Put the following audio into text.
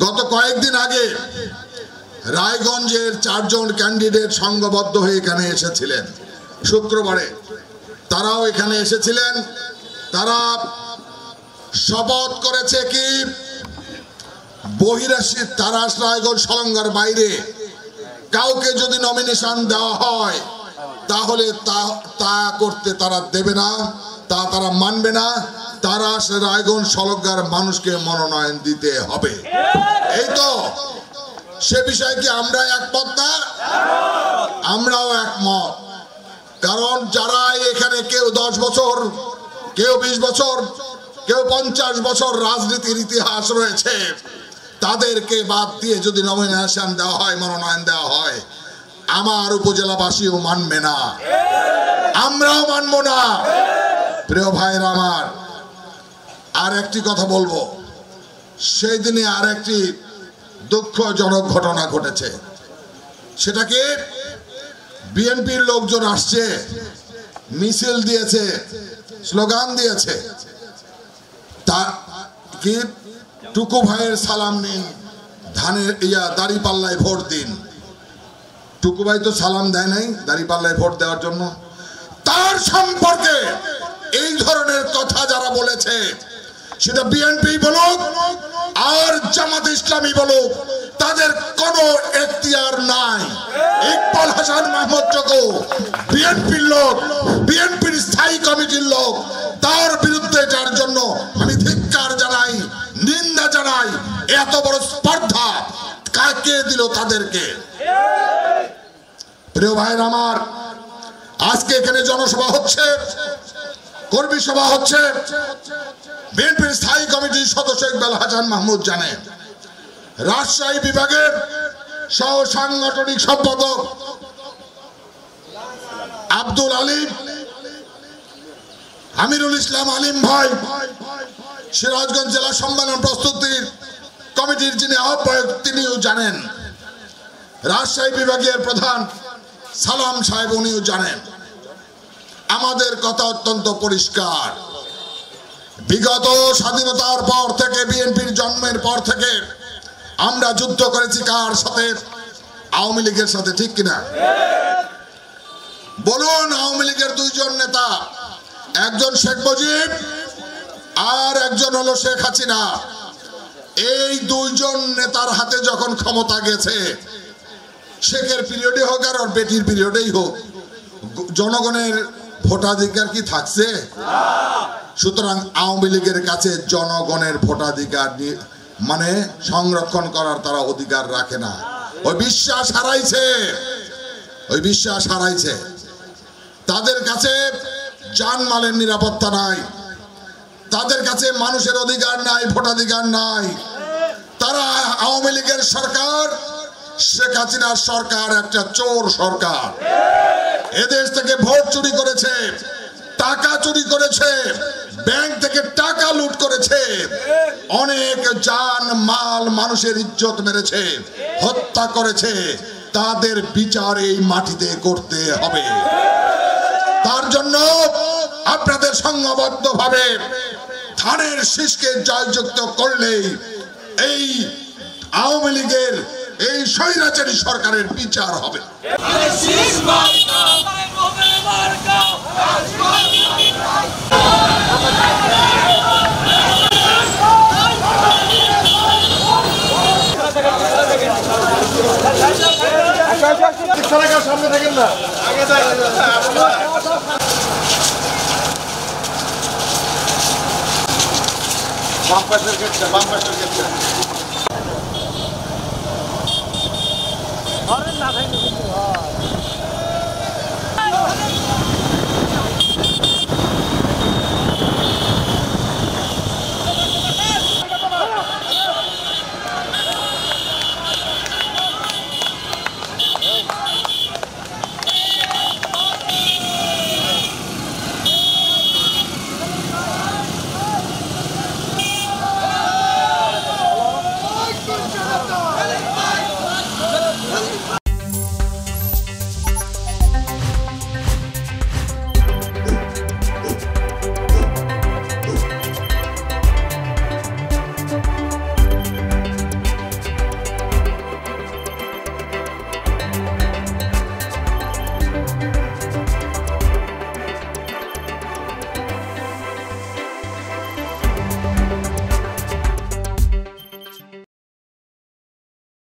গত কয়েকদিন আগে রায়গঞ্জের 4 জন ক্যান্ডিডেট সংঘবদ্ধ হয়ে এখানে এসেছিলেন শুক্রবারে। তারাও এখানে এসেছিলেন। তারা শপথ করেছে কি বহিরাশি তারাস রায়গঞ্জ সলঙ্গার বাইরে কাউকে যদি নমিনেশন দেওয়া হয় তাহলে তা করতে তারা দেবে না, তারা মানবে না। তারাস রায়গঞ্জ সলঙ্গার মানুষকে মনোনয়ন দিতে হবে। এই তো সে বিষয়ে কি আমরা একমত না? আমরাও একমত। কারণ যারা এখানে কেউ 10 বছর, কেউ 20 বছর, কেউ 50 বছর রাজনীতির ইতিহাস রয়েছে, তাদেরকে বাদ দিয়ে যদি নমিনেশন দেওয়া হয়, মনোনয়ন দেওয়া হয়, আমার উপজেলাবাসীও মানবে না, আমরাও মানব না। প্রিয় ভাইরা আমার, আর একটি কথা বলবো। সেই দিনে আর একটি দুঃখজনক ঘটনা ঘটেছে। সেটা কি বিএনপির লোকজন আসছে, মিছিল দিয়েছে, স্লোগান দিয়েছে, তা কি টুকু ভাইয়ের সালাম নিন, ধানের দাঁড়িপাল্লায় ভোট দিন। টুকু ভাই তো সালাম দেয় নাই দাঁড়িপাল্লায় ভোট দেওয়ার জন্য। তার সম্পর্কে এই ধরনের কথা যারা বলেছে, সেটা বিএনপি বলুক আর জামাত ইসলামী বলুক, তাদের কোনো এখতিয়ার নাই। ইকবাল হাসান মাহমুদ টুকু বিএনপির লোক, বিএনপির স্থায়ী কমিটির লোক। তার বিরুদ্ধে যার জন্য আমি ধিক্কার জানাই, নিন্দা জানাই। এত বড় স্পর্ধা কাকে দিল তাদেরকে? প্রিয় ভাইরা আমার, আজকে এখানে জনসভা হচ্ছে, কর্মী সভা হচ্ছে। বিএনপির স্থায়ী কমিটির সদস্য ইকবাল হাসান মাহমুদ জানেন, রাজশাহী বিভাগের সহ সাংগঠনিক সম্পাদক আব্দুল আলিম, আমিরুল ইসলাম আলিম ভাই, সিরাজগঞ্জ জেলা সম্মেলন প্রস্তুতির কমিটির যিনি আহ্বায়ক তিনিও জানেন, রাজশাহী বিভাগের প্রধান সালাম সাহেব উনিও জানেন। আমাদের কথা অত্যন্ত পরিষ্কার। বিগত স্বাধীনতার পর থেকে, বিএনপির জন্মের পর থেকে আমরা যুদ্ধ করেছি কার সাথে? আওয়ামী লীগের সাথে, ঠিক কিনা? বলুন, আওয়ামী লীগের 2 জন নেতা, একজন শেখ মুজিব আর একজন হলো শেখ হাসিনা। এই 2 জন নেতার হাতে যখন ক্ষমতা গেছে, শেখের পিরিয়ডে হোক আর ওর বেটির পিরিয়ডেই হোক, জনগণের ভোটাধিকার কি থাকছে? সুতরাং আওয়ামী লীগের কাছে জনগণের ভোটাধিকার মানে সংরক্ষণ করার তারা অধিকার রাখে না। ওই বিশ্বাস হারাইছে, ওই বিশ্বাস হারাইছে। তাদের কাছে জানমালের নিরাপত্তা নাই, তাদের কাছে মানুষের অধিকার নাই, ভোটাধিকার নাই। তারা আওয়ামী লীগের সরকার, শেখ হাসিনার সরকার একটা চোর সরকার। এদেশ থেকে ভোট চুরি করেছে, টাকা চুরি করেছে, ব্যাংক থেকে টাকা লুট করেছে, অনেক জান মাল মানুষের ইজ্জত মেরেছে, হত্যা করেছে। তাদের বিচার এই মাটিতে করতে হবে। তার জন্য আপনাদের সংঘবদ্ধভাবে ধানের শীষকে জয়যুক্ত করলেই এই আওয়ামী লীগের এই স্বৈরাচারী সরকারের বিচার হবে। সামনে থাকেন না, আগে বাম পাশের ক্ষেত্রে, বাম পাশের ক্ষেত্রে